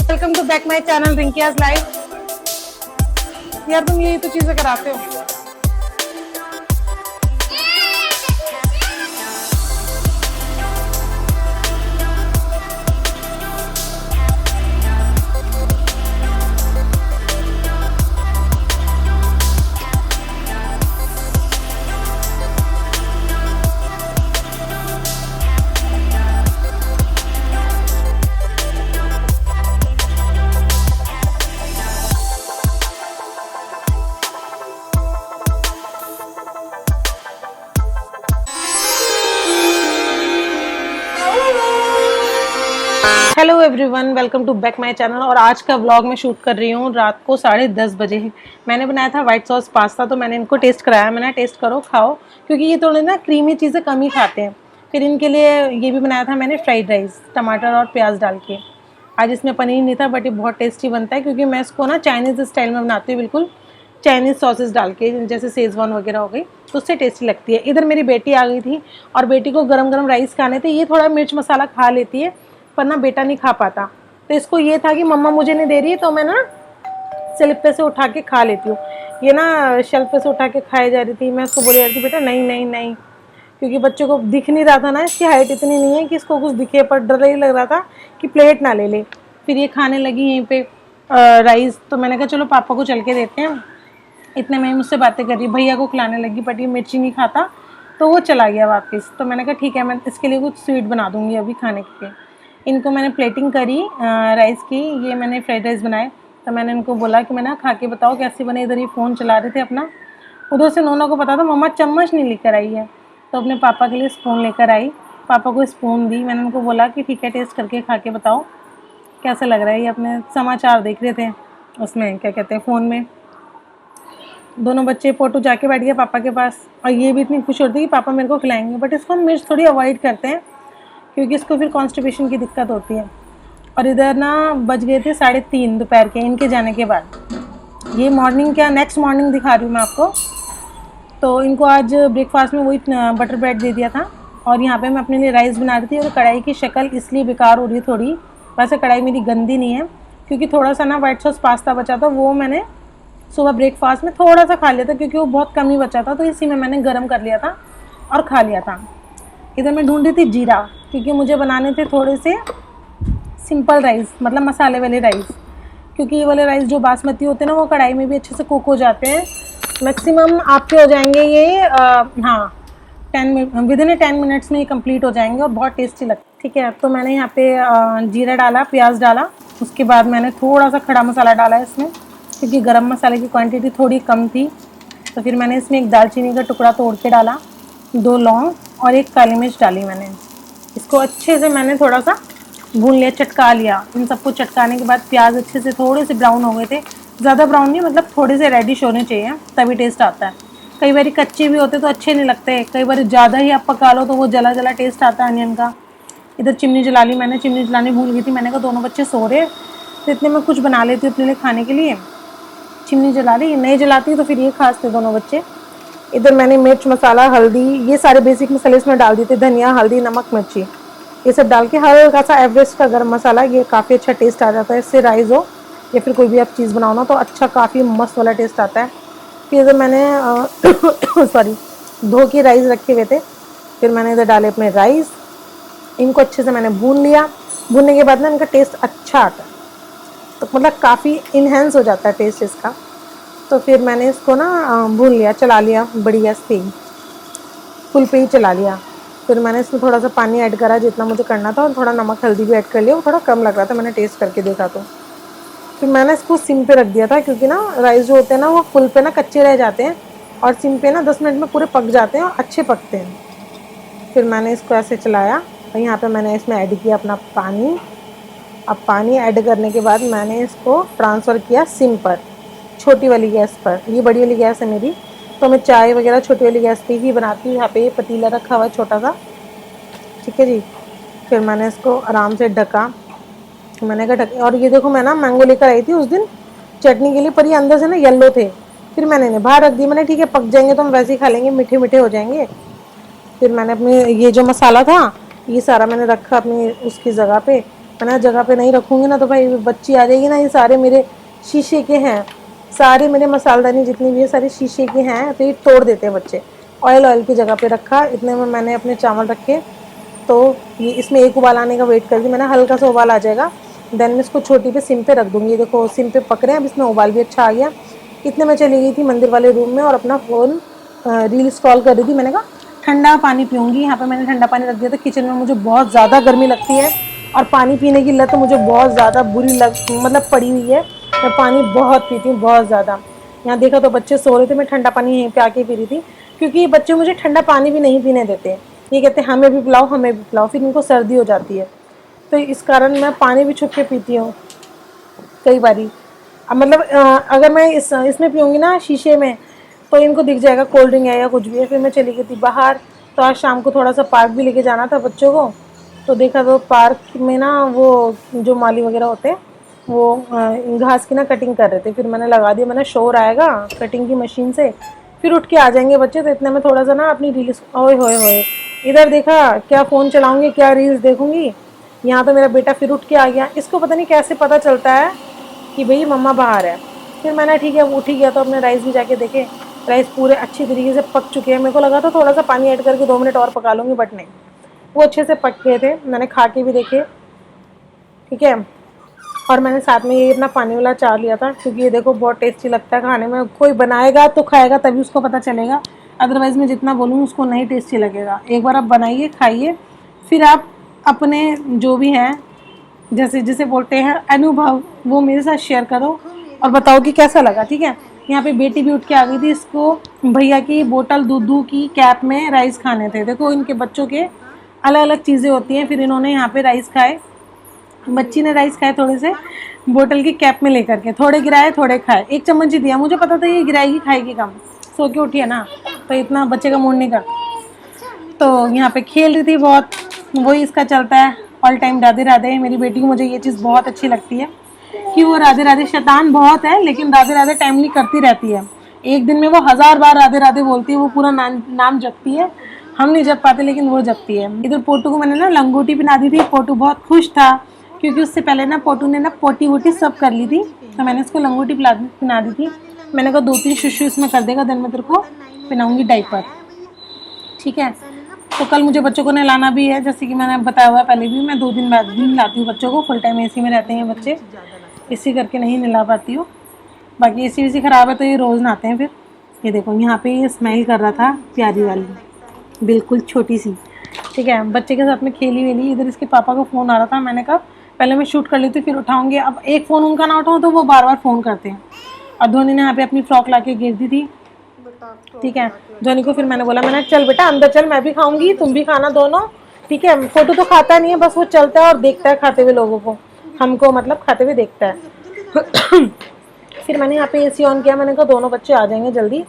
Welcome to back my channel Rinkiya's life. यार तुम यही तो चीजें कराते हो। Hello everyone, welcome to back my channel. और आज का व्लॉग मैं शूट कर रही हूँ रात को 10:30 बजे। मैंने बनाया था वाइट सॉस पास्ता, तो मैंने इनको टेस्ट कराया। मैंने टेस्ट करो, खाओ, क्योंकि ये थोड़े ना क्रीमी चीज़ें कम ही खाते हैं। फिर इनके लिए ये भी बनाया था मैंने फ्राइड राइस, टमाटर और प्याज डाल के। आज इसमें पनीर नहीं था, बट ये बहुत टेस्टी बनता है, क्योंकि मैं इसको ना चाइनीज़ स्टाइल में बनाती हूँ, बिल्कुल चाइनीज़ सॉसेस डाल के, जैसे शेजवान वगैरह हो गई, तो उससे टेस्टी लगती है। इधर मेरी बेटी आ गई थी और बेटी को गरम गरम राइस खाने थे। ये थोड़ा मिर्च मसाला खा लेती है, पर ना बेटा नहीं खा पाता। तो इसको ये था कि मम्मा मुझे नहीं दे रही, तो मैं ना शेल्फ पे से उठा के खा लेती हूँ। ये ना शेल्फ पे से उठा के खाई जा रही थी। मैं उसको बोली जाती, बेटा नहीं नहीं नहीं, क्योंकि बच्चों को दिख नहीं रहा था ना, इसकी हाइट इतनी नहीं है कि इसको कुछ दिखे, पर डर ही लग रहा था कि प्लेट ना ले ले। फिर ये खाने लगी यहीं पे राइस। तो मैंने कहा चलो पापा को चल के देते हैं। इतने में मुझसे बातें कर रही, भैया को खिलाने लगी, बट ये मिर्ची नहीं खाता, तो वो चला गया वापस। तो मैंने कहा ठीक है, मैं इसके लिए कुछ स्वीट बना दूँगी अभी खाने के लिए। इनको मैंने प्लेटिंग करी राइस की। ये मैंने फ्राइड राइस बनाए। तो मैंने इनको बोला कि मैं ना खा के बताओ कैसे बने। इधर ये फ़ोन चला रहे थे अपना। उधर से नोना को पता था मम्मा चम्मच नहीं लेकर आई है, तो अपने पापा के लिए स्पून लेकर आई। पापा को स्पून दी। मैंने उनको बोला कि ठीक है, टेस्ट करके खा के बताओ कैसा लग रहा है। ये अपने समाचार देख रहे थे, उसमें क्या कहते हैं, फ़ोन में। दोनों बच्चे पोटू जाके बैठ गया पापा के पास, और ये भी इतनी खुश होती है कि पापा मेरे को खिलाएंगे। बट इसको हम मिर्च थोड़ी अवॉइड करते हैं, क्योंकि इसको फिर कॉन्स्टिपेशन की दिक्कत होती है। और इधर ना बज गए थे 3:30 दोपहर के, इनके जाने के बाद। ये मॉर्निंग क्या, नेक्स्ट मॉर्निंग दिखा रही हूँ मैं आपको। तो इनको आज ब्रेकफास्ट में वही बटर ब्रेड दे दिया था। और यहाँ पे मैं अपने लिए राइस बना रही थी। और कढ़ाई की शक्ल इसलिए बेकार हो रही थोड़ी। वैसे कढ़ाई मेरी गंदी नहीं है, क्योंकि थोड़ा सा ना वाइट सॉस पास्ता बचा था, वो मैंने सुबह ब्रेकफास्ट में थोड़ा सा खा लिया था, क्योंकि वो बहुत कम ही बचा था, तो इसी में मैंने गर्म कर लिया था और खा लिया था। इधर मैं ढूंढ रही थी जीरा, क्योंकि मुझे बनाने थे थोड़े से सिंपल राइस, मतलब मसाले वाले राइस। क्योंकि ये वाले राइस जो बासमती होते हैं ना, वो कढ़ाई में भी अच्छे से कुक हो जाते हैं। मैक्सिमम आपके हो जाएंगे ये हाँ 10 मिनट्स में ये कंप्लीट हो जाएंगे, और बहुत टेस्टी लगता है। ठीक है, तो मैंने यहाँ पे जीरा डाला, प्याज डाला। उसके बाद मैंने थोड़ा सा खड़ा मसाला डाला इसमें, क्योंकि गरम मसाले की क्वांटिटी थोड़ी कम थी। तो फिर मैंने इसमें एक दालचीनी का टुकड़ा तोड़ के डाला, 2 लौंग और 1 काली मिर्च डाली मैंने। इसको अच्छे से मैंने थोड़ा सा भून लिया, चटका लिया। इन सबको चटकाने के बाद प्याज अच्छे से थोड़े से ब्राउन हो गए थे, ज़्यादा ब्राउन नहीं, मतलब थोड़े से रेडिश होने चाहिए, तभी टेस्ट आता है। कई बार कच्चे भी होते तो अच्छे नहीं लगते, कई बार ज़्यादा ही आप पका लो तो वो जला जला टेस्ट आता है अनियन का। इधर चिमनी जला ली मैंने, चिमनी जलानी भूल गई थी। मैंने कहा दोनों बच्चे सो रहे, तो इतने में कुछ बना लेती हूँ अपने लिए खाने के लिए। चिमनी जला ली, नहीं जलाती तो फिर ये खासते दोनों बच्चे। इधर मैंने मिर्च मसाला, हल्दी, ये सारे बेसिक मसाले इसमें डाल दिए थे। धनिया, हल्दी, नमक, मिर्ची, ये सब डाल के हल्का सा एवरेस्ट का गर्म मसाला। ये काफ़ी अच्छा टेस्ट आ जाता है इससे। राइस हो या फिर कोई भी आप चीज़ बनाओ ना, तो अच्छा काफ़ी मस्त वाला टेस्ट आता है। फिर इधर मैंने सॉरी धो के राइस रखे हुए थे। फिर मैंने इधर डाले अपने राइस, इनको अच्छे से मैंने भून लिया। भूनने के बाद ना इनका टेस्ट अच्छा आता है, तो मतलब काफ़ी इन्हेंस हो जाता है टेस्ट इसका। तो फिर मैंने इसको ना भून लिया, चला लिया बड़ी गैस पे, फुल पे ही चला लिया। फिर मैंने इसमें थोड़ा सा पानी ऐड करा जितना मुझे करना था, और थोड़ा नमक हल्दी भी ऐड कर लिया। वो थोड़ा कम लग रहा था, मैंने टेस्ट करके देखा तो। फिर मैंने इसको सिम पे रख दिया था, क्योंकि ना राइस जो होते हैं ना, वो फुल पे ना कच्चे रह जाते हैं, और सिम पे ना 10 मिनट में पूरे पक जाते हैं और अच्छे पकते हैं। फिर मैंने इसको ऐसे चलाया, और यहाँ पर मैंने इसमें ऐड किया अपना पानी। अब पानी ऐड करने के बाद मैंने इसको ट्रांसफ़र किया सिम पर, छोटी वाली गैस पर। ये बड़ी वाली गैस है मेरी, तो मैं चाय वगैरह छोटी वाली गैस पे ही बनाती हूँ। यहाँ पे ये पतीला रखा हुआ है छोटा सा, ठीक है जी। फिर मैंने इसको आराम से ढका। मैंने कहा ढक, और ये देखो मैं ना मैंगो लेकर आई थी उस दिन चटनी के लिए, पर ये अंदर से ना येलो थे। फिर मैंने इन्हें बाहर रख दी। मैंने ठीक है पक जाएंगे तो हम वैसे ही खा लेंगे, मीठे मीठे हो जाएंगे। फिर मैंने अपने ये जो मसाला था ये सारा मैंने रखा अपनी उसकी जगह पे। मैंने जगह पे नहीं रखूँगी ना तो भाई बच्ची आ जाएगी ना। ये सारे मेरे शीशे के हैं, सारे मेरे मसालदानी जितनी भी है सारे शीशे के हैं, तो ये तोड़ देते हैं बच्चे। ऑयल की जगह पे रखा। इतने में मैंने अपने चावल रखे, तो ये इसमें एक उबाल आने का वेट कर दी मैंने। हल्का सा उबाल आ जाएगा देन मैं इसको छोटी पे सिम पे रख दूँगी। देखो सिम पे पक रहे हैं, अब इसमें उबाल भी अच्छा आ गया। इतने में चली गई थी मंदिर वाले रूम में और अपना फ़ोन रील स्क्रॉल कर रही थी। मैंने कहा ठंडा पानी पीऊँगी। यहाँ पे मैंने ठंडा पानी रख दिया था। किचन में मुझे बहुत ज़्यादा गर्मी लगती है और पानी पीने की लत मुझे बहुत ज़्यादा बुरी मतलब पड़ी हुई है। मैं पानी बहुत पीती हूँ, बहुत ज़्यादा। यहाँ देखा तो बच्चे सो रहे थे, मैं ठंडा पानी यहीं पे आके पी रही थी, क्योंकि ये बच्चे मुझे ठंडा पानी भी नहीं पीने देते। ये कहते हैं हमें भी पिलाओ, हमें भी पिलाओ, फिर इनको सर्दी हो जाती है। तो इस कारण मैं पानी भी छुप के पीती हूँ कई बारी। अब मतलब अगर मैं इसमें पीऊँगी ना शीशे में तो इनको दिख जाएगा कोल्ड ड्रिंक है या कुछ भी है। फिर मैं चली गई थी बाहर। तो आज शाम को थोड़ा सा पार्क भी लेके जाना था बच्चों को। तो देखा तो पार्क में ना वो जो माली वगैरह होते हैं वो घास की ना कटिंग कर रहे थे। फिर मैंने लगा दिया, मैंने शोर आएगा कटिंग की मशीन से, फिर उठ के आ जाएंगे बच्चे। तो इतने में थोड़ा सा ना अपनी रील्स, ओए होए होए, इधर देखा क्या फ़ोन चलाऊँगी क्या रील्स देखूँगी। यहाँ तो मेरा बेटा फिर उठ के आ गया। इसको पता नहीं कैसे पता चलता है कि भाई मम्मा बाहर है। फिर मैंने ठीक है वो उठ ही गया तो अपने राइस भी जाके देखे। राइस पूरे अच्छी तरीके से पक चुके हैं। मेरे को लगा था थोड़ा सा पानी ऐड करके 2 मिनट और पका लूँगी, बट नहीं, वो अच्छे से पक गए थे। मैंने खा के भी देखे, ठीक है। और मैंने साथ में ये अपना पानी वाला चार लिया था, क्योंकि ये देखो बहुत टेस्टी लगता है खाने में। कोई बनाएगा तो खाएगा तभी उसको पता चलेगा, अदरवाइज़ मैं जितना बोलूँ उसको नहीं टेस्टी लगेगा। एक बार आप बनाइए खाइए, फिर आप अपने जो भी हैं जैसे जिसे बोलते हैं अनुभव वो मेरे साथ शेयर करो और बताओ कि कैसा लगा, ठीक है। यहाँ पे बेटी भी उठ के आ गई थी। इसको भैया की बोतल दूध की कैप में राइस खाने थे। देखो इनके बच्चों के अलग अलग चीज़ें होती हैं। फिर इन्होंने यहाँ पे राइस खाए, बच्ची ने राइस खाए थोड़े से बोतल की कैप में लेकर के, थोड़े गिराए थोड़े खाए। 1 चम्मच ही दिया, मुझे पता था ये गिराएगी खाएगी कम, सो के उठी है ना, तो इतना बच्चे का मूड नहीं करता। तो यहाँ पे खेल रही थी बहुत, वही इसका चलता है ऑल टाइम राधे राधे। मेरी बेटी को मुझे ये चीज़ बहुत अच्छी लगती है कि वो राधे राधे, शैतान बहुत है लेकिन राधे राधे टाइमली करती रहती है। एक दिन में वो 1000 बार राधे राधे बोलती है, वो पूरा नाम जपती है। हम नहीं जप पाते लेकिन वो जपती है। इधर पोटू को मैंने ना लंगोटी पहना दी थी। पोटू बहुत खुश था क्योंकि उससे पहले ना पोटू ने ना पोटी वोटी सब कर ली थी, तो मैंने इसको लंगोटी पहना दी थी। मैंने कहा 2-3 शुशु इसमें कर देगा, देन मैं तेरे को पहनाऊंगी डाइपर, ठीक है। तो कल मुझे बच्चों को नहलाना भी है, जैसे कि मैंने बताया हुआ है पहले भी, मैं 2 दिन बाद भी नहलाती हूँ बच्चों को। फुल टाइम एसी में रहते हैं बच्चे, इसी करके नहीं नहला पाती हूँ। बाकी एसी वेसी ख़राब है तो ये रोज़ नहाते हैं। फिर ये देखो यहाँ पे ये स्माइल कर रहा था प्यारी वाली, बिल्कुल छोटी सी, ठीक है। बच्चे के साथ में खेली वेली। इधर इसके पापा का फ़ोन आ रहा था, मैंने कहा पहले मैं शूट कर लेती हूँ फिर उठाऊँगी। अब एक फ़ोन उनका ना उठाऊँ तो वो बार बार फ़ोन करते हैं। और धोनी ने यहाँ पे अपनी फ्रॉक ला के गिर दी थी, ठीक है। धोनी को फिर मैंने बोला, मैंने चल बेटा अंदर चल, मैं भी खाऊंगी तुम भी खाना दोनों, ठीक है। फोटो तो खाता नहीं है, बस वो चलता है और देखता है खाते हुए लोगों को, हमको मतलब खाते हुए देखता है। फिर मैंने यहाँ पे एसी ऑन किया, मैंने कहा दोनों बच्चे आ जाएंगे जल्दी।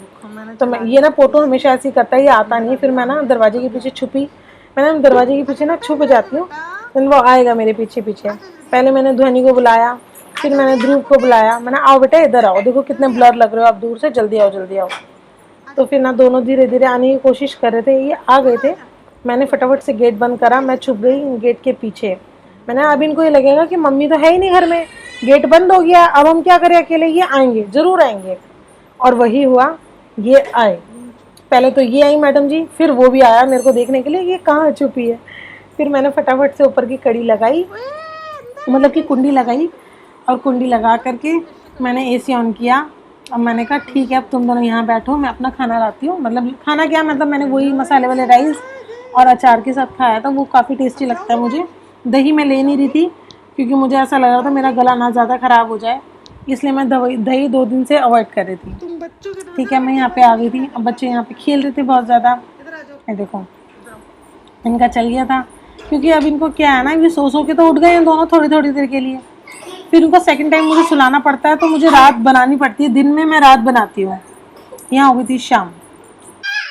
तो मैं ये ना पोटो हमेशा ऐसे ही करता है, ये आता नहीं है। फिर मैं ना दरवाजे के पीछे छुपी, मैंने दरवाजे के पीछे ना छुप जाती हूँ, फिर वो आएगा मेरे पीछे पीछे। पहले मैंने ध्वनि को बुलाया, फिर मैंने ध्रुव को बुलाया, मैंने आओ बेटा इधर आओ, देखो कितने ब्लर लग रहे हो आप दूर से, जल्दी आओ जल्दी आओ। तो फिर ना दोनों धीरे धीरे आने की कोशिश कर रहे थे, ये आ गए थे। मैंने फटाफट से गेट बंद करा, मैं छुप गई गेट के पीछे। मैंने अब इनको ये लगेगा कि मम्मी तो है ही नहीं घर में, गेट बंद हो गया, अब हम क्या करें अकेले, ये आएंगे ज़रूर आएंगे। और वही हुआ, ये आए। पहले तो ये आई मैडम जी, फिर वो भी आया मेरे को देखने के लिए ये कहाँ छुपी है। फिर मैंने फटाफट से ऊपर की कड़ी लगाई, मतलब कि कुंडी लगाई, और कुंडी लगा करके मैंने एसी ऑन किया। अब मैंने कहा ठीक है अब तुम दोनों यहाँ बैठो, मैं अपना खाना लाती हूँ। मतलब खाना क्या, मतलब मैंने वही मसाले वाले राइस और अचार के साथ खाया था, वो काफ़ी टेस्टी लगता है मुझे। दही मैं ले नहीं रही थी क्योंकि मुझे ऐसा लग रहा था मेरा गला ना ज़्यादा ख़राब हो जाए, इसलिए मैं दही 2 दिन से अवॉइड कर रही थी, ठीक है। मैं यहाँ पे आ गई थी, अब बच्चे यहाँ पे खेल रहे थे बहुत ज़्यादा। ये देखो इनका चल गया था, क्योंकि अब इनको क्या है ना, ये सो के तो उठ गए हैं दोनों थोड़ी थोड़ी देर के लिए। फिर उनको सेकंड टाइम मुझे सुलाना पड़ता है, तो मुझे रात बनानी पड़ती है, दिन में मैं रात बनाती हूँ। यहाँ हो गई थी शाम।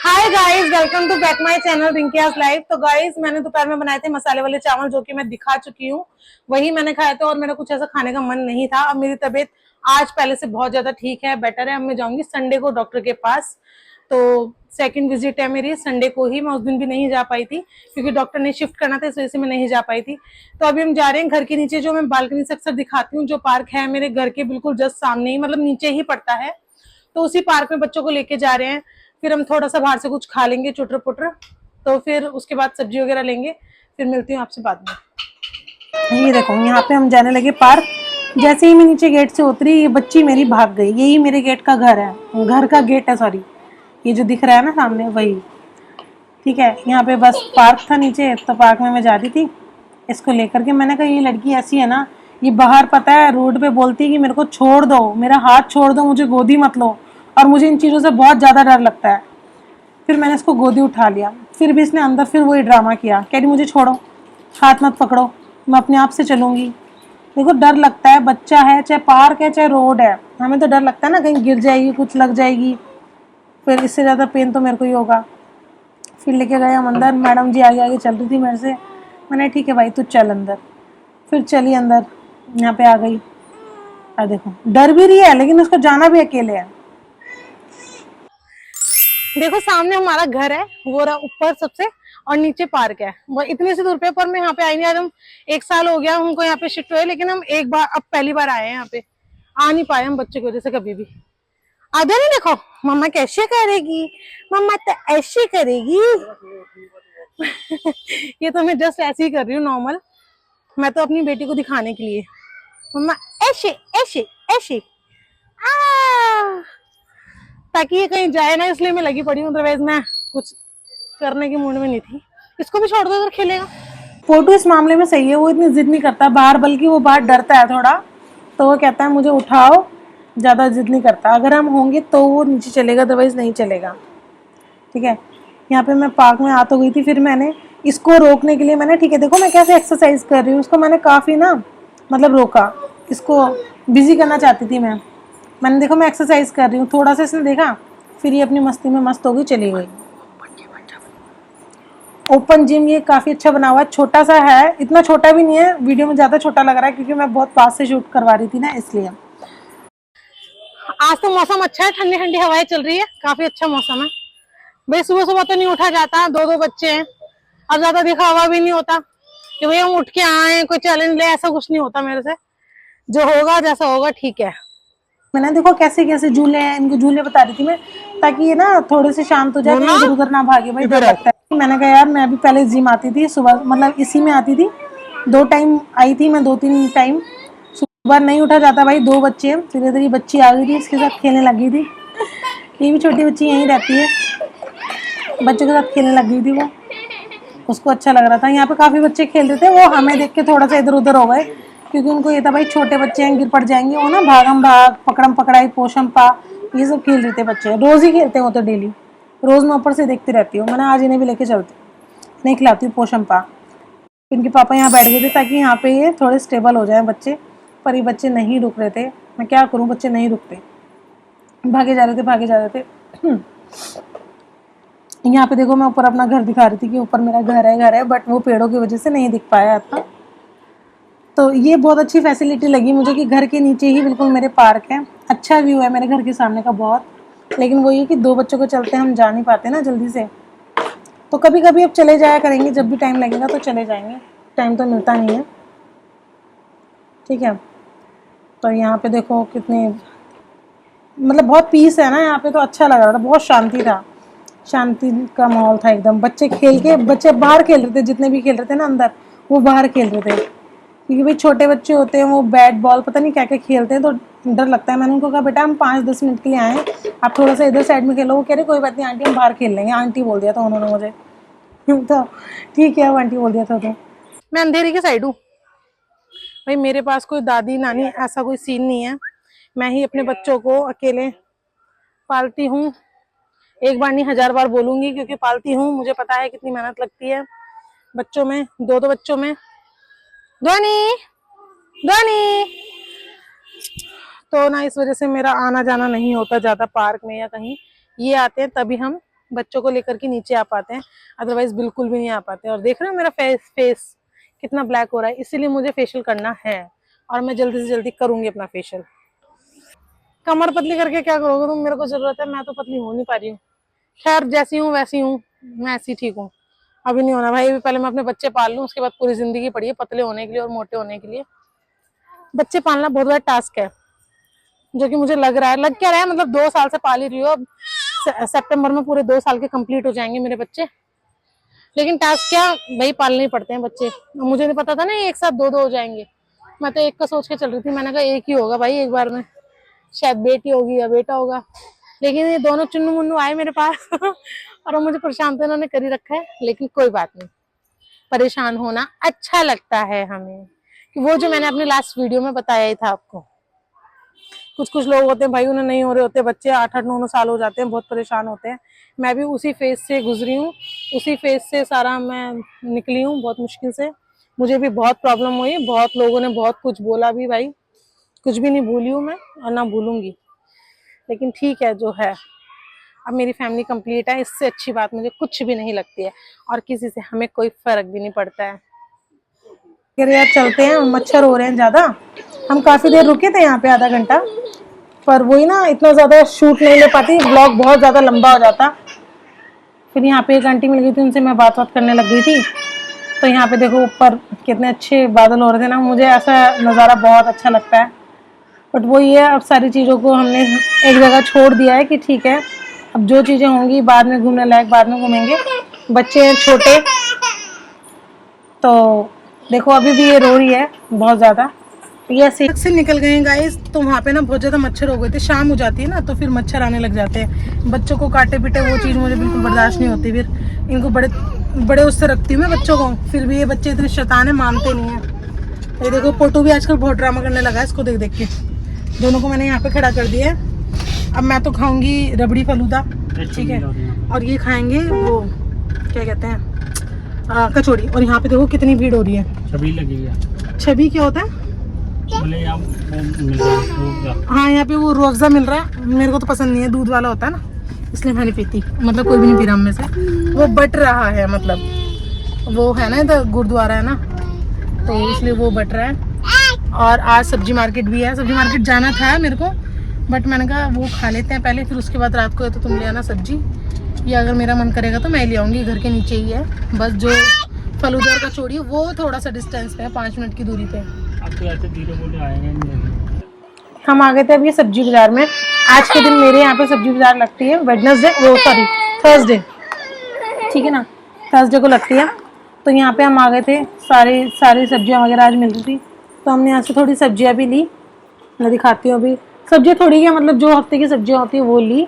Hi guys, welcome to back my channel Rinkiya's life. तो गाइस मैंने दोपहर में बनाए थे मसाले वाले चावल, जो कि मैं दिखा चुकी हूँ, वही मैंने खाए थे। और मेरा कुछ ऐसा खाने का मन नहीं था। अब मेरी तबीयत आज पहले से बहुत ज्यादा ठीक है, बेटर है। अब मैं जाऊंगी संडे को डॉक्टर के पास, तो सेकंड विजिट है मेरी संडे को ही। मैं उस दिन भी नहीं जा पाई थी क्योंकि डॉक्टर ने शिफ्ट करना था, इस वजह से मैं नहीं जा पाई थी। तो अभी हम जा रहे हैं घर के नीचे, जो मैं बालकनी से अक्सर दिखाती हूँ, जो पार्क है मेरे घर के बिल्कुल जस्ट सामने ही, मतलब नीचे ही पड़ता है। तो उसी पार्क में बच्चों को लेके जा रहे हैं। फिर हम थोड़ा सा बाहर से कुछ खा लेंगे चुटर पुटर, तो फिर उसके बाद सब्जी वगैरह लेंगे। फिर मिलती हूँ आपसे बाद में। ये देखो यहाँ पे हम जाने लगे पार्क। जैसे ही मैं नीचे गेट से उतरी, ये बच्ची मेरी भाग गई। यही मेरे गेट का घर है, घर का गेट है, सॉरी, ये जो दिख रहा है ना सामने, वही। ठीक है, यहाँ पे बस पार्क था नीचे, तो पार्क में मैं जा रही थी इसको लेकर के। मैंने कहा ये लड़की ऐसी है ना, ये बाहर पता है रोड पे बोलती है कि मेरे को छोड़ दो, मेरा हाथ छोड़ दो, मुझे गोदी मत लो। और मुझे इन चीज़ों से बहुत ज़्यादा डर लगता है। फिर मैंने इसको गोदी उठा लिया, फिर भी इसने अंदर फिर वही ड्रामा किया, कह रही मुझे छोड़ो, हाथ मत पकड़ो, मैं अपने आप से चलूँगी। देखो डर लगता है, बच्चा है, चाहे पार्क है चाहे रोड है, हमें तो डर लगता है ना कहीं गिर जाएगी, कुछ लग जाएगी, फिर इससे ज़्यादा पेन तो मेरे को ही होगा। फिर लेके गए हम अंदर। मैडम जी आगे आगे चल रही थी मेरे से। मैंने ठीक है भाई तू चल अंदर। फिर चली अंदर, यहाँ पे आ गई। और देखो डर भी रही है लेकिन उसको जाना भी अकेले है। देखो सामने हमारा घर है, वो रहा ऊपर सबसे, और नीचे पार्क है। वो इतनी सी दूर पे, पर मैं यहाँ पे आई नहीं। आज हम 1 साल हो गया हमको यहाँ पे शिफ्ट हुए, लेकिन हम एक बार अब पहली बार आए हैं यहाँ पे। आ नहीं पाए हम बच्चे की वजह से कभी भी। आधे नहीं, देखो मम्मा कैसे करेगी, मम्मा तो ऐसे करेगी। ये तो मैं जस्ट ऐसे ही कर रही हूँ नॉर्मल, मैं तो अपनी बेटी को दिखाने के लिए। मम्मा ऐसे ऐसे ऐसे, ताकि ये कहीं जाए ना, इसलिए मैं लगी पड़ी हूँ। अदरवाइज मैं कुछ करने के मूड में नहीं थी। इसको भी छोड़ दो, अगर खेलेगा। फोटो इस मामले में सही है, वो इतनी जिद नहीं करता बाहर, बल्कि वो बाहर डरता है थोड़ा, तो वो कहता है मुझे उठाओ, ज़्यादा जिद नहीं करता। अगर हम होंगे तो वो नीचे चलेगा, अदरवाइज नहीं चलेगा। ठीक है, यहाँ पे मैं पार्क में आ तो गई थी। फिर मैंने इसको रोकने के लिए, मैंने ठीक है देखो मैं कैसे एक्सरसाइज कर रही हूँ, उसको मैंने काफ़ी ना मतलब रोका, इसको बिजी करना चाहती थी मैं। मैंने देखो मैं एक्सरसाइज कर रही हूँ, थोड़ा सा इसने देखा, फिर ये अपनी मस्ती में मस्त हो गई, चली गई। ओपन जिम ये काफ़ी अच्छा बना हुआ है, छोटा सा है, इतना छोटा भी नहीं है, वीडियो में ज़्यादा छोटा लग रहा है क्योंकि मैं बहुत पास से शूट करवा रही थी ना, इसलिए। आज तो मौसम अच्छा है, ठंडी ठंडी हवाएं चल रही है, काफ़ी अच्छा मौसम है भाई। सुबह सुबह तो नहीं उठा जाता, दो दो बच्चे हैं, अब ज़्यादा दिखावा भी नहीं होता कि भाई हम उठ के आए कोई चैलेंज ले, ऐसा कुछ नहीं होता मेरे से। जो होगा जैसा होगा ठीक है। मैंने देखो कैसे कैसे झूले हैं, इनको झूले बता रही थी मैं, ताकि ये ना थोड़े से शांत हो जाए, इधर उधर ना भागे, भाई डर लगता है। मैंने कहा यार मैं भी पहले जिम आती थी सुबह, मतलब इसी में आती थी, 2 टाइम आई थी मैं, 2-3 टाइम। सुबह नहीं उठा जाता भाई, 2 बच्चे हैं। फिर इधर ये बच्ची आ गई थी, इसके साथ खेलने लगी थी। ये भी छोटी बच्ची यहीं रहती है, बच्चों के साथ खेलने लग गई थी वो, उसको अच्छा लग रहा था। यहाँ पे काफ़ी बच्चे खेल रहे थे, वो हमें देख के थोड़ा सा इधर उधर हो गए, क्योंकि उनको ये था भाई छोटे बच्चे हैं, गिर पड़ जाएंगे। वो ना भागम भाग, पकड़म पकड़ाई, पोषम पा, ये सब खेल रहे थे बच्चे। रोज़ ही खेलते हैं वो तो, डेली रोज़ मैं ऊपर से देखती रहती हूँ। मैंने आज इन्हें भी लेके चलती, नहीं खिलाती हूँ पोषम पा। इनके पापा यहाँ बैठ गए थे ताकि यहाँ पे ये थोड़े स्टेबल हो जाए बच्चे, पर ये बच्चे नहीं रुक रहे थे। मैं क्या करूँ, बच्चे नहीं रुकते, भागे जा रहे थे, भागे जा रहे थे। यहाँ पे देखो मैं ऊपर अपना घर दिखा रही थी कि ऊपर मेरा घर है, बट वो पेड़ों की वजह से नहीं दिख पाया था। तो ये बहुत अच्छी फैसिलिटी लगी मुझे कि घर के नीचे ही बिल्कुल मेरे पार्क है, अच्छा व्यू है मेरे घर के सामने का बहुत। लेकिन वो ये कि 2 बच्चों को चलते हम जा नहीं पाते ना जल्दी से, तो कभी कभी अब चले जाया करेंगे, जब भी टाइम लगेगा तो चले जाएंगे, टाइम तो मिलता नहीं है। ठीक है, तो यहाँ पे देखो कितने मतलब बहुत पीस है ना यहाँ पे, तो अच्छा लग रहा था, बहुत शांति था, शांति का माहौल था एकदम। बच्चे खेल के, बच्चे बाहर खेल रहे थे, जितने भी खेल रहे थे ना अंदर, वो बाहर खेल रहे थे, क्योंकि भाई छोटे बच्चे होते हैं, वो बैट बॉल पता नहीं क्या क्या खेलते हैं, तो डर लगता है। मैंने उनको कहा बेटा हम 5-10 मिनट के लिए आए, आप थोड़ा सा इधर साइड में खेलो। वो कह रहे कोई बात नहीं आंटी, हम बाहर खेल लेंगे। आंटी बोल दिया था उन्होंने मुझे, तो ठीक है, आंटी बोल दिया था। तो मैं अंधेरी की साइड हूँ भाई, मेरे पास कोई दादी नानी ऐसा कोई सीन नहीं है, मैं ही अपने बच्चों को अकेले पालती हूँ। एक बार नहीं 1000 बार बोलूंगी, क्योंकि पालती हूँ, मुझे पता है कितनी मेहनत लगती है बच्चों में, दो बच्चों में। ध्वनि ध्वनि, तो ना इस वजह से मेरा आना जाना नहीं होता ज्यादा पार्क में या कहीं। ये आते हैं तभी हम बच्चों को लेकर के नीचे आ पाते हैं, अदरवाइज बिल्कुल भी नहीं आ पाते। और देख रहे हो मेरा फेस कितना ब्लैक हो रहा है, इसीलिए मुझे फेशियल करना है, और मैं जल्दी से जल्दी करूंगी अपना फेशियल। कमर पतली करके क्या करोगे तुम, मेरे को जरूरत है, मैं तो पतली हो नहीं पा रही हूँ। खैर जैसी हूँ वैसी हूँ, मैं ऐसी ठीक हूँ। अभी नहीं होना भाई, अभी पहले मैं अपने बच्चे पाल लूँ, उसके बाद पूरी जिंदगी पड़ी है पतले होने के लिए और मोटे होने के लिए। बच्चे पालना बहुत बड़ा टास्क है, जो कि मुझे लग रहा है, लग क्या रहा है, मतलब 2 साल से पाल ही रही हूँ। अब सितंबर में पूरे 2 साल के कंप्लीट हो जाएंगे मेरे बच्चे। लेकिन टास्क क्या भाई, पालने ही पड़ते हैं बच्चे। मुझे नहीं पता था ना एक साथ दो दो हो जाएंगे। मैं तो एक का सोच के चल रही थी, मैंने कहा एक ही होगा भाई एक बार में, शायद बेटी होगी या बेटा होगा। लेकिन ये दोनों चुन्नू मुन्नू आए मेरे पास और अब मुझे परेशान तो इन्होंने कर ही रखा है। लेकिन कोई बात नहीं, परेशान होना अच्छा लगता है हमें, कि वो जो मैंने अपने लास्ट वीडियो में बताया ही था आपको। कुछ कुछ लोग होते हैं भाई, उन्हें नहीं हो रहे होते बच्चे, 8-8 9 9 साल हो जाते हैं, बहुत परेशान होते हैं। मैं भी उसी फेज से गुजरी हूँ, उसी फेज से सारा मैं निकली हूँ, बहुत मुश्किल से। मुझे भी बहुत प्रॉब्लम हुई, बहुत लोगों ने बहुत कुछ बोला भी भाई, कुछ भी नहीं भूली हूँ मैं और ना भूलूंगी। लेकिन ठीक है जो है, अब मेरी फैमिली कंप्लीट है, इससे अच्छी बात मुझे कुछ भी नहीं लगती है, और किसी से हमें कोई फर्क भी नहीं पड़ता है। फिर यार चलते हैं, मच्छर हो रहे हैं ज्यादा। हम काफी देर रुके थे यहाँ पे, आधा घंटा, पर वही ना, इतना ज्यादा शूट नहीं ले पाती, ब्लॉग बहुत ज्यादा लंबा हो जाता। फिर यहाँ पे एक आंटी मिल गई थी, उनसे मैं बात बात करने लग गई थी। तो यहाँ पे देखो ऊपर कितने अच्छे बादल हो रहे थे ना, मुझे ऐसा नज़ारा बहुत अच्छा लगता है। बट वो ये है, अब सारी चीज़ों को हमने एक जगह छोड़ दिया है कि ठीक है, अब जो चीज़ें होंगी बाद में घूमने लायक, बाद में घूमेंगे। बच्चे हैं छोटे, तो देखो अभी भी ये रो रही है बहुत ज़्यादा। ये ऐसे से निकल गए हैं गाइस, तो वहाँ पे ना बहुत ज़्यादा मच्छर हो गए थे। शाम हो जाती है ना तो फिर मच्छर आने लग जाते हैं, बच्चों को काटे पीटे, वो चीज़ मुझे बिल्कुल बर्दाश्त नहीं होती। फिर इनको बड़े बड़े उससे रखती हूँ मैं बच्चों को, फिर भी ये बच्चे इतने शैतान है, मानते नहीं है। ये देखो पोटू भी आजकल बहुत ड्रामा करने लगा है, इसको देख देख के। दोनों को मैंने यहाँ पे खड़ा कर दिया है। अब मैं तो खाऊंगी रबड़ी फलूदा, ठीक है, और ये खाएंगे वो क्या कहते हैं, कचौड़ी। और यहाँ पे देखो कितनी भीड़ हो रही है। छवि लगी है। छवि क्या होता है? हाँ यहाँ पे वो रूह अफ़ज़ा मिल रहा है, मेरे को तो पसंद नहीं है, दूध वाला होता है ना, इसलिए मैं नहीं पीती, मतलब कोई भी नहीं पी रहा में से। वो बट रहा है, मतलब वो है ना इधर गुरुद्वारा है ना, तो इसलिए वो बट रहा है। और आज सब्जी मार्केट भी है, सब्जी मार्केट जाना था मेरे को, बट मैंने कहा वो खा लेते हैं पहले, फिर उसके बाद रात को है तो तुम ले आना सब्जी, या अगर मेरा मन करेगा तो मैं ले आऊँगी, घर के नीचे ही है बस। जो फलूदा और कचौड़ी वो थोड़ा सा डिस्टेंस पे है, 5 मिनट की दूरी पे। तो ऐसे धीरे बोले आएंगे। हम आ गए थे अभी सब्जी बाजार में। आज के दिन मेरे यहाँ पे सब्जी बाजार लगती है वेडनेसडे, वो सॉरी थर्सडे, ठीक है ना, थर्सडे को लगती है। तो यहाँ पे हम आ गए थे, सारी सब्जियाँ वगैरह आज मिल रही थी, तो हमने यहाँ से थोड़ी सब्जियाँ भी ली। मैं दिखाती हूँ अभी, सब्जियाँ थोड़ी क्या, मतलब जो हफ्ते की सब्जियाँ होती है वो ली।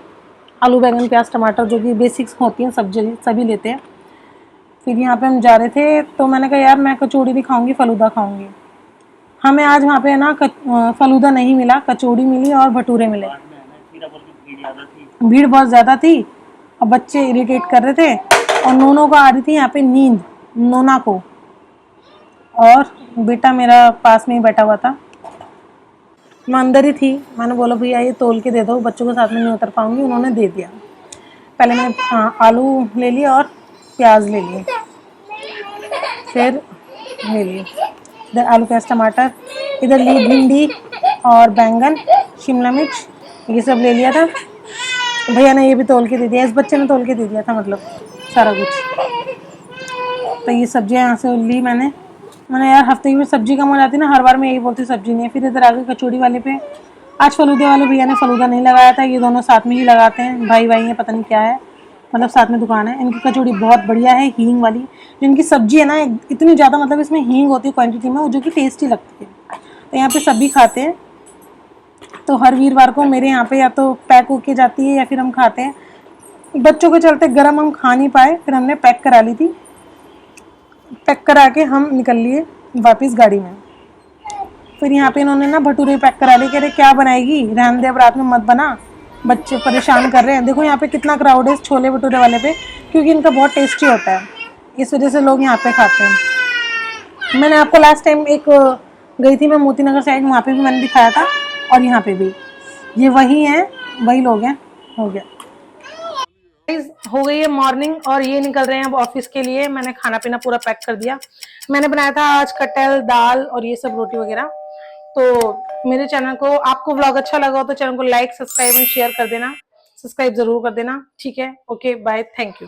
आलू बैंगन प्याज टमाटर जो कि बेसिक्स होती हैं सब्जी, सभी लेते हैं। फिर यहाँ पे हम जा रहे थे, तो मैंने कहा यार मैं कचौड़ी नहीं खाऊंगी, फलूदा खाऊंगी। हमें आज वहाँ पे ना फलूदा नहीं मिला, कचौड़ी मिली और भटूरे मिले। भीड़ बहुत ज़्यादा थी और बच्चे इरिटेट कर रहे थे, और नोनो को आ रही थी यहाँ पे नींद, नोना को, और बेटा मेरा पास में ही बैठा हुआ था। मैं अंदर ही थी, मैंने बोला भैया ये तोल के दे दो, बच्चों के साथ में नहीं उतर पाऊंगी, उन्होंने दे दिया। पहले मैंने आलू ले लिए और प्याज ले लिए, फिर ले लिए इधर आलू प्याज टमाटर, इधर ली भिंडी और बैंगन शिमला मिर्च, ये सब ले लिया था। भैया ने ये भी तोल के दे दिया, इस बच्चे ने तोल के दे दिया था, मतलब सारा कुछ। तो ये सब्जियाँ यहाँ से ली मैंने यार हफ्ते की सब्जी कम हो जाती ना, हर बार मैं यही बोलती सब्जी नहीं है। फिर इधर आगे कचौड़ी वाले पे, आज फलूदे वाले भैया ने फलूदा नहीं लगाया था, ये दोनों साथ में ही लगाते हैं, भाई भाई है, पता नहीं क्या है, मतलब साथ में दुकान है। इनकी कचौड़ी बहुत बढ़िया है, हींग वाली। जो इनकी सब्जी है ना इतनी ज़्यादा, मतलब इसमें हींग होती है क्वांटिटी में, जो कि टेस्टी लगती है। तो यहाँ पे सभी खाते हैं, तो हर वीरवार को मेरे यहाँ पे या तो पैक होके जाती है या फिर हम खाते हैं। बच्चों के चलते गरम हम खा नहीं पाए, फिर हमने पैक करा ली थी। पैक करा के हम निकल लिए वापस गाड़ी में। फिर यहाँ पे इन्होंने ना भटूरे पैक करा लिए, कह रहे क्या बनाएगी, रहने दे अब रात में मत बना, बच्चे परेशान कर रहे हैं। देखो यहाँ पे कितना क्राउड है छोले भटूरे वाले पे, क्योंकि इनका बहुत टेस्टी होता है, इस वजह से लोग यहाँ पे खाते हैं। मैंने आपको लास्ट टाइम एक गई थी मैं मोती नगर साइड, वहाँ पे भी मैंने दिखाया था, और यहाँ पे भी ये वही हैं, वही लोग हैं। हो गया, हो गई है मॉर्निंग और ये निकल रहे हैं अब ऑफिस के लिए। मैंने खाना पीना पूरा पैक कर दिया। मैंने बनाया था आज कटहल दाल और ये सब रोटी वगैरह। तो मेरे चैनल को, आपको व्लॉग अच्छा लगा हो तो चैनल को लाइक सब्सक्राइब एंड शेयर कर देना। सब्सक्राइब जरूर कर देना, ठीक है। Okay bye, thank you.